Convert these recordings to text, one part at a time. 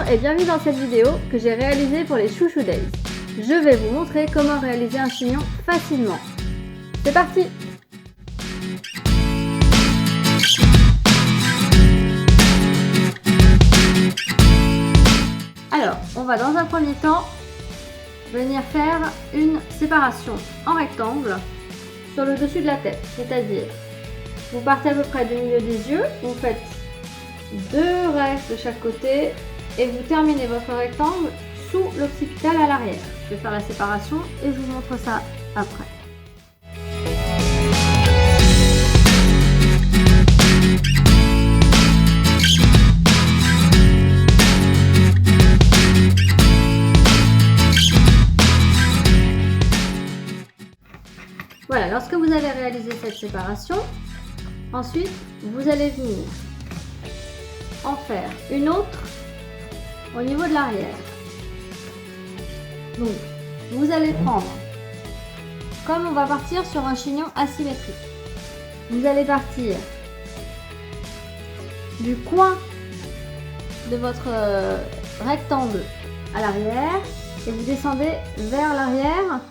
et bienvenue dans cette vidéo que j'ai réalisée pour les Chouchou Days. Je vais vous montrer comment réaliser un chignon facilement. C'est parti! Alors, on va dans un premier temps venir faire une séparation en rectangle sur le dessus de la tête, c'est-à-dire vous partez à peu près du milieu des yeux, vous faites 2 raies de chaque côté et vous terminez votre rectangle sous l'occipital à l'arrière. Je vais faire la séparation et je vous montre ça après. Voilà, lorsque vous avez réalisé cette séparation, ensuite vous allez venir en faire une autre au niveau de l'arrière. Donc vous allez prendre, comme on va partir sur un chignon asymétrique, vous allez partir du coin de votre rectangle à l'arrière et vous descendez vers l'arrière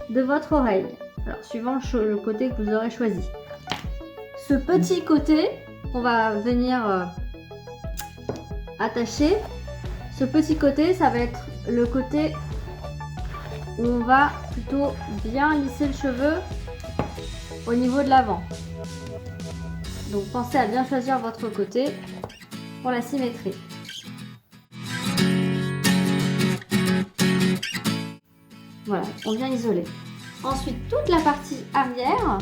de votre oreille. Alors suivant le côté que vous aurez choisi. Ce petit côté qu'on va venir attacher, ce petit côté ça va être le côté où on va plutôt bien lisser le cheveu au niveau de l'avant. Donc pensez à bien choisir votre côté pour la symétrie. Voilà, on vient isoler. Ensuite, toute la partie arrière,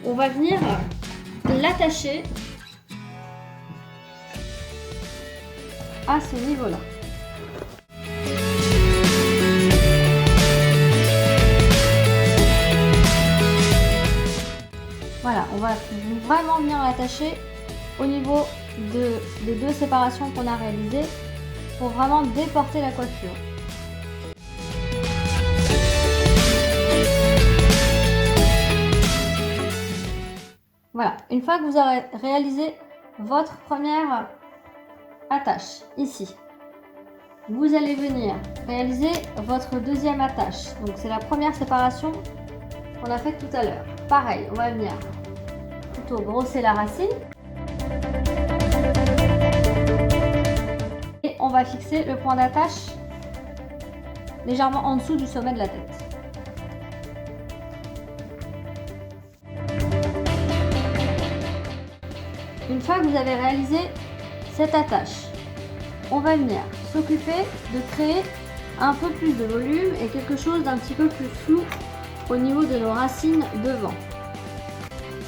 on va venir l'attacher à ce niveau-là. Voilà, on va vraiment venir l'attacher au niveau des 2 séparations qu'on a réalisées pour vraiment déporter la coiffure. Voilà, une fois que vous aurez réalisé votre première attache ici, vous allez venir réaliser votre deuxième attache. Donc c'est la première séparation qu'on a faite tout à l'heure. Pareil, on va venir plutôt brosser la racine et on va fixer le point d'attache légèrement en dessous du sommet de la tête. Une fois que vous avez réalisé cette attache, on va venir s'occuper de créer un peu plus de volume et quelque chose d'un petit peu plus flou au niveau de nos racines devant.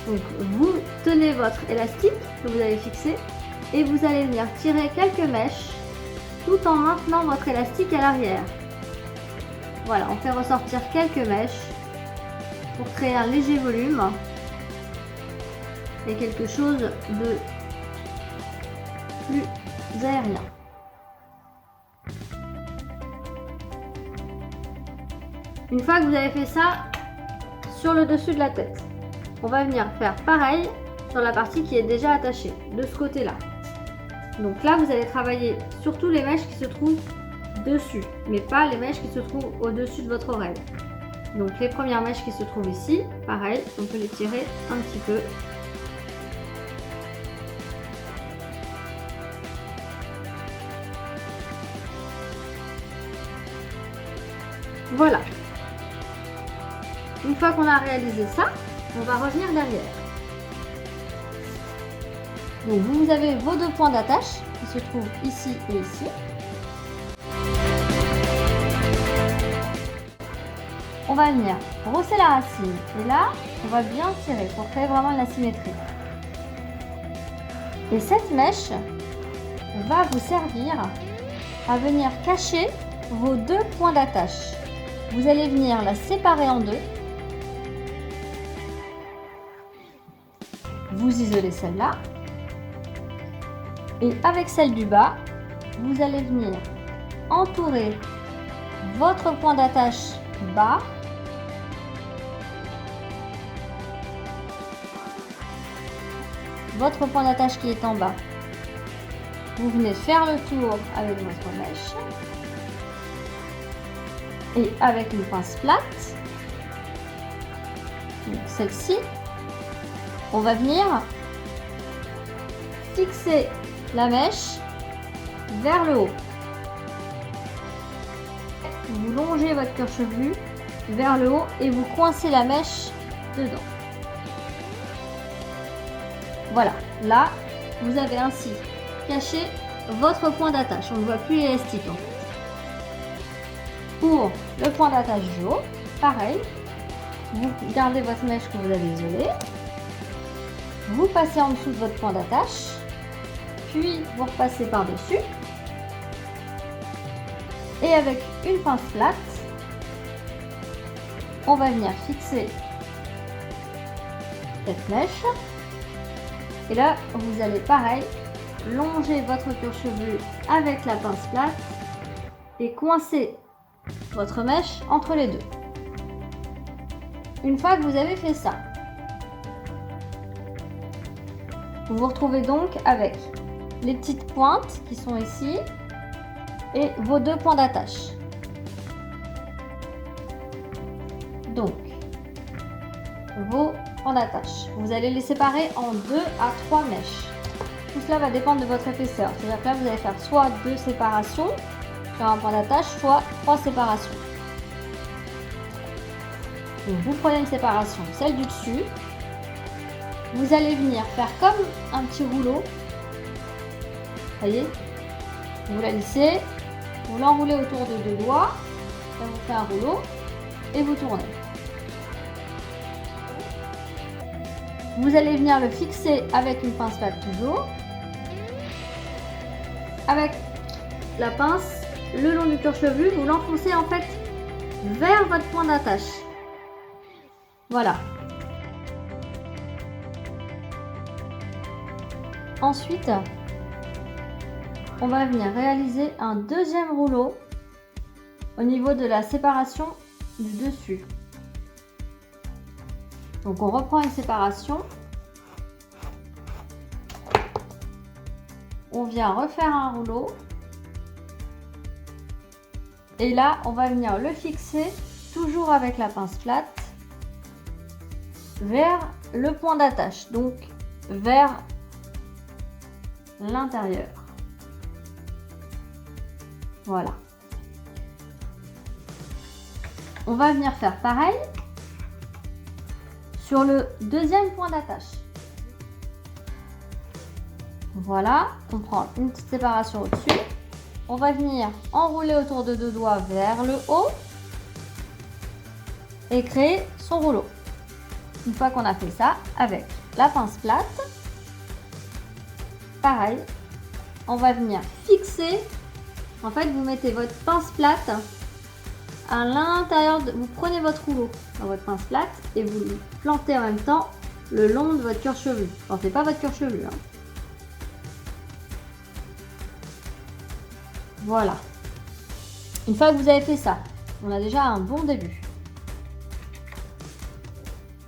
Donc vous tenez votre élastique que vous avez fixé et vous allez venir tirer quelques mèches tout en maintenant votre élastique à l'arrière. Voilà, on fait ressortir quelques mèches pour créer un léger volume et quelque chose de plus aérien. Une fois que vous avez fait ça sur le dessus de la tête, on va venir faire pareil sur la partie qui est déjà attachée, de ce côté-là. Donc là, vous allez travailler surtout les mèches qui se trouvent dessus, mais pas les mèches qui se trouvent au-dessus de votre oreille. Donc les premières mèches qui se trouvent ici, pareil, on peut les tirer un petit peu. Voilà. Une fois qu'on a réalisé ça, on va revenir derrière. Donc vous avez vos 2 points d'attache qui se trouvent ici et ici. On va venir brosser la racine et là, on va bien tirer pour créer vraiment la symétrie. Et cette mèche va vous servir à venir cacher vos 2 points d'attache. Vous allez venir la séparer en 2. Vous isolez celle-là. Et avec celle du bas, vous allez venir entourer votre point d'attache bas votre point d'attache qui est en bas. Vous venez faire le tour avec votre mèche. Et avec une pince plate, celle-ci, on va venir fixer la mèche vers le haut. Vous longez votre cuir chevelu vers le haut et vous coincez la mèche dedans. Voilà, là, vous avez ainsi caché votre point d'attache. On ne voit plus l'élastique en fait. Pour le point d'attache du haut, pareil, vous gardez votre mèche que vous avez isolée, vous passez en dessous de votre point d'attache, puis vous repassez par-dessus, et avec une pince plate, on va venir fixer cette mèche, et là vous allez pareil, longer votre cuir chevelu avec la pince plate et coincer votre mèche entre les deux. Une fois que vous avez fait ça, vous vous retrouvez donc avec les petites pointes qui sont ici et vos deux points d'attache. Donc, vos points d'attache, vous allez les séparer en 2 à 3 mèches. Tout cela va dépendre de votre épaisseur. C'est-à-dire que là, vous allez faire soit 2 séparations sur un point d'attache, soit 3 séparations. Donc, vous prenez une séparation, celle du dessus. Vous allez venir faire comme un petit rouleau. Voyez, vous la lissez, vous l'enroulez autour de 2 doigts, ça vous fait un rouleau et vous tournez. Vous allez venir le fixer avec une pince plate toujours, avec la pince le long du cuir chevelu, vous l'enfoncez en fait vers votre point d'attache. Voilà. Ensuite, on va venir réaliser un deuxième rouleau au niveau de la séparation du dessus. Donc on reprend une séparation, on vient refaire un rouleau et là on va venir le fixer toujours avec la pince plate vers le point d'attache, donc vers l'intérieur. Voilà. On va venir faire pareil sur le deuxième point d'attache. Voilà, on prend une petite séparation au-dessus. On va venir enrouler autour de 2 doigts vers le haut et créer son rouleau. Une fois qu'on a fait ça, avec la pince plate, pareil, on va venir fixer. En fait, vous mettez votre pince plate à l'intérieur, vous prenez votre rouleau dans votre pince plate et vous le plantez en même temps le long de votre cuir chevelu. Ne plantez pas votre cuir chevelu. Hein. Voilà. Une fois que vous avez fait ça, on a déjà un bon début.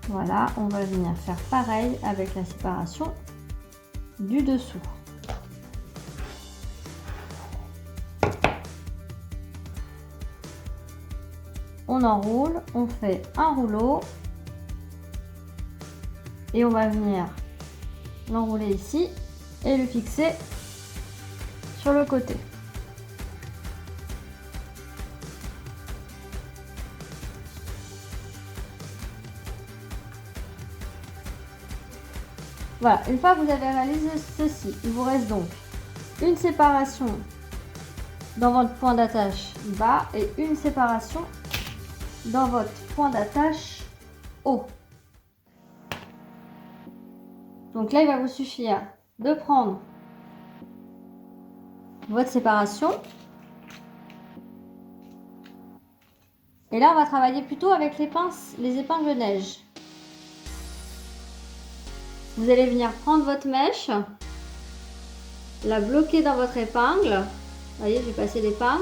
Voilà, on va venir faire pareil avec la séparation du dessous. On enroule, on fait un rouleau et on va venir l'enrouler ici et le fixer sur le côté. Voilà, une fois que vous avez réalisé ceci, il vous reste donc une séparation dans votre point d'attache bas et une séparation dans votre point d'attache haut. Donc là, il va vous suffire de prendre votre séparation. Et là, on va travailler plutôt avec les pinces, les épingles de neige. Vous allez venir prendre votre mèche, la bloquer dans votre épingle. Vous voyez, j'ai passé l'épingle.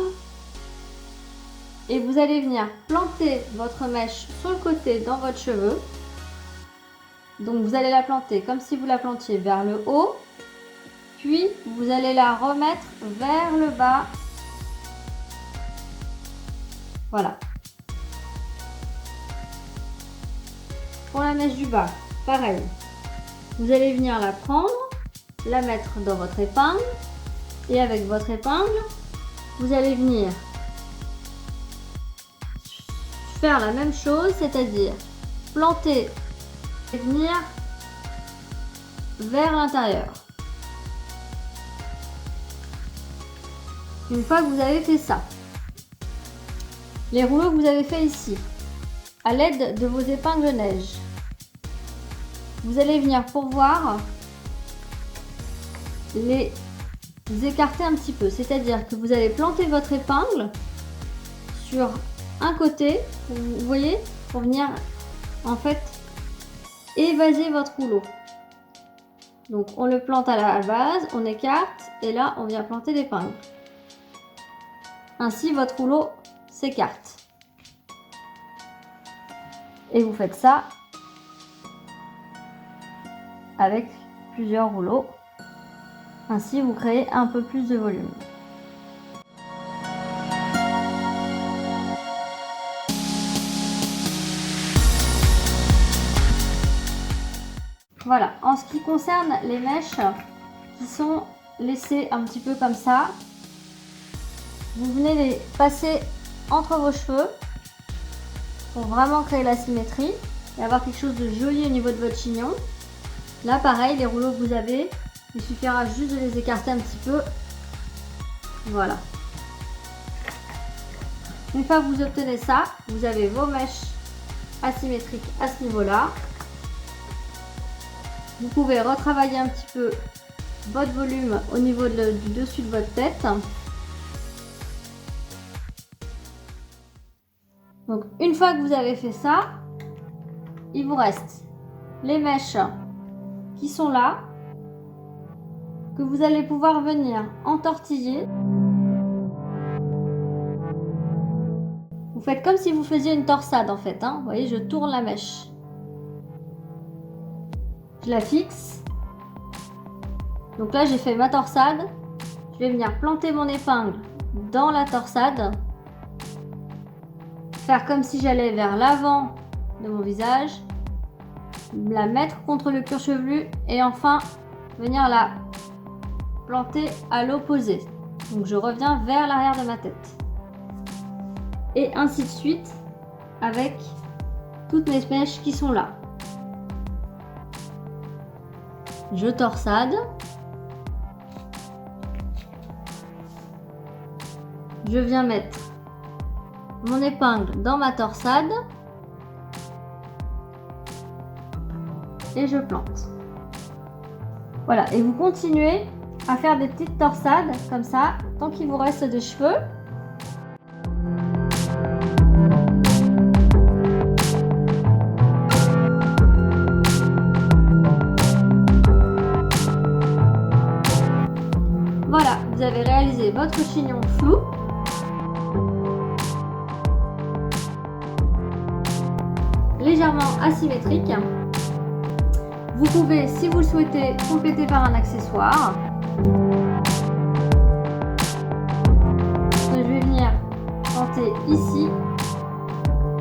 Et vous allez venir planter votre mèche sur le côté dans votre cheveu. Donc vous allez la planter comme si vous la plantiez vers le haut, puis vous allez la remettre vers le bas. Voilà. Pour la mèche du bas, pareil. Vous allez venir la prendre, la mettre dans votre épingle et avec votre épingle, vous allez venir faire la même chose, c'est-à-dire planter et venir vers l'intérieur. Une fois que vous avez fait ça, les rouleaux que vous avez fait ici, à l'aide de vos épingles neige, vous allez venir pourvoir les écarter un petit peu, c'est-à-dire que vous allez planter votre épingle sur un côté, vous voyez, pour venir en fait évaser votre rouleau. Donc on le plante à la base, on écarte et là on vient planter l'épingle. Ainsi votre rouleau s'écarte. Et vous faites ça avec plusieurs rouleaux. Ainsi vous créez un peu plus de volume. Voilà, en ce qui concerne les mèches qui sont laissées un petit peu comme ça, vous venez les passer entre vos cheveux pour vraiment créer la symétrie et avoir quelque chose de joli au niveau de votre chignon. Là pareil, les rouleaux que vous avez, il suffira juste de les écarter un petit peu. Voilà. Une fois que vous obtenez ça, vous avez vos mèches asymétriques à ce niveau-là. Vous pouvez retravailler un petit peu votre volume au niveau du dessus de votre tête. Donc une fois que vous avez fait ça, il vous reste les mèches qui sont là, que vous allez pouvoir venir entortiller. Vous faites comme si vous faisiez une torsade en fait, hein. Vous voyez, je tourne la mèche. Je la fixe. Donc là, j'ai fait ma torsade. Je vais venir planter mon épingle dans la torsade. Faire comme si j'allais vers l'avant de mon visage. La mettre contre le cuir chevelu et enfin venir la planter à l'opposé. Donc je reviens vers l'arrière de ma tête. Et ainsi de suite avec toutes mes mèches qui sont là. Je torsade. Je viens mettre mon épingle dans ma torsade. Et je plante. Voilà, et vous continuez à faire des petites torsades comme ça, tant qu'il vous reste des cheveux. Voilà, vous avez réalisé votre chignon flou. Légèrement asymétrique. Vous pouvez, si vous le souhaitez, compléter par un accessoire. Je vais venir planter ici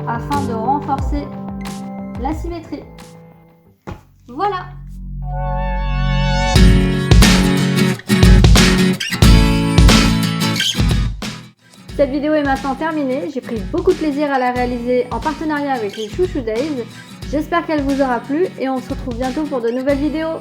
afin de renforcer la symétrie. Voilà. Cette vidéo est maintenant terminée. J'ai pris beaucoup de plaisir à la réaliser en partenariat avec les Chouchou Days. J'espère qu'elle vous aura plu et on se retrouve bientôt pour de nouvelles vidéos.